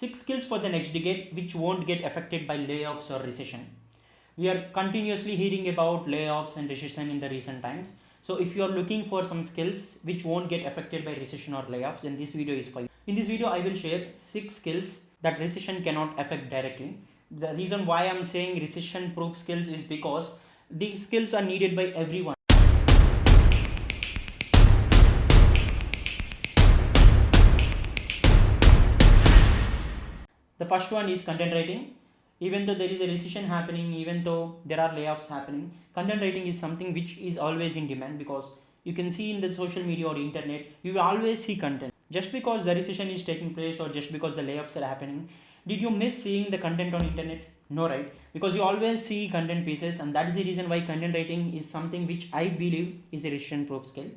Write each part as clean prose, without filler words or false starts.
6 skills for the next decade which won't get affected by layoffs or recession. We are continuously hearing about layoffs and recession in the recent times. So if you are looking for some skills which won't get affected by recession or layoffs, then this video is for you. In this video, I will share 6 skills that recession cannot affect directly. The reason why I am saying recession proof skills is because these skills are needed by everyone. The first one is content writing. Even though there is a recession happening, even though there are layoffs happening, content writing is something which is always in demand, because you can see in the social media or internet, you will always see content. Just because the recession is taking place or just because the layoffs are happening, did you miss seeing the content on internet? No, right? Because you always see content pieces, and that is the reason why content writing is something which I believe is a recession proof skill.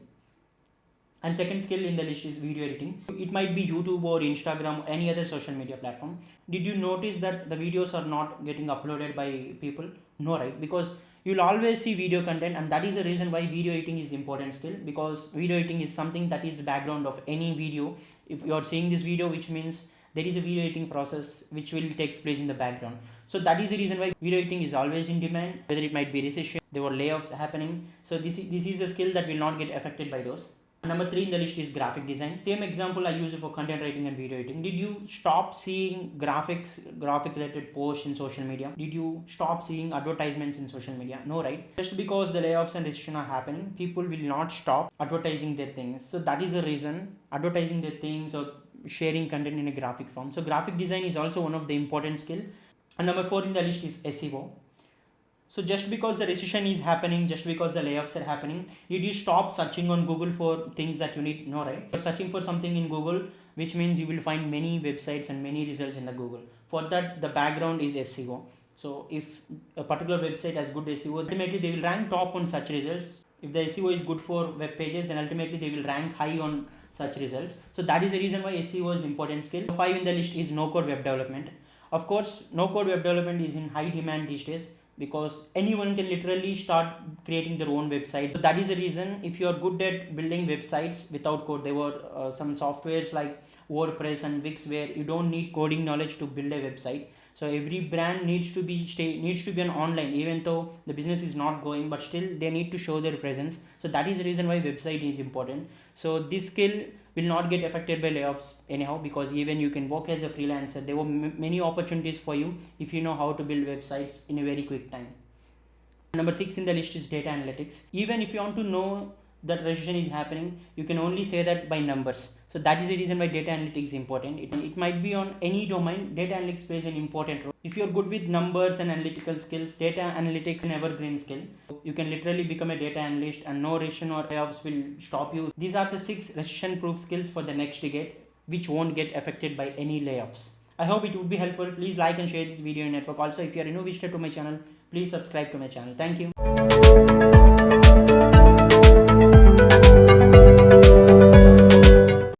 And second skill in the list is video editing. It might be YouTube or Instagram or any other social media platform. Did you notice that the videos are not getting uploaded by people? No, right? Because you'll always see video content, and that is the reason why video editing is important skill, because video editing is something that is the background of any video. If you are seeing this video, which means there is a video editing process which will take place in the background. So that is the reason why video editing is always in demand, whether it might be recession, there were layoffs happening. So this is a skill that will not get affected by those. Number 3 in the list is graphic design. Same example I use it for content writing and video editing. Did you stop seeing graphic related posts in social media? Did you stop seeing advertisements in social media? No, right? Just because the layoffs and recession are happening, people will not stop advertising their things. So that is the reason, advertising their things or sharing content in a graphic form. So graphic design is also one of the important skill. And number 4 in the list is SEO. So just because the recession is happening, just because the layoffs are happening, did you stop searching on Google for things that you need? No, right? You're searching for something in Google, which means you will find many websites and many results in the Google. For that, the background is SEO. So if a particular website has good SEO, ultimately they will rank top on search results. If the SEO is good for web pages, then ultimately they will rank high on search results. So that is the reason why SEO is important skill. 5 in the list is no-code web development. Of course, no-code web development is in high demand these days, because anyone can literally start creating their own website. So that is the reason, if you are good at building websites without code, there were some softwares like WordPress and Wix where you don't need coding knowledge to build a website. So every brand needs to be an online, even though the business is not going, but still they need to show their presence. So that is the reason why website is important. So this skill will not get affected by layoffs anyhow, because even you can work as a freelancer. There were many opportunities for you if you know how to build websites in a very quick time. Number 6 in the list is data analytics. Even if you want to know that recession is happening, you can only say that by numbers. So that is the reason why data analytics is important. It might be on any domain. Data analytics plays an important role. If you're good with numbers and analytical skills, data analytics is an evergreen skill. You can literally become a data analyst, and no recession or layoffs will stop you. These are the 6 recession proof skills for the next decade which won't get affected by any layoffs. I hope it would be helpful. Please like and share this video in network. Also, if you are a new visitor to my channel, please subscribe to my channel. Thank you.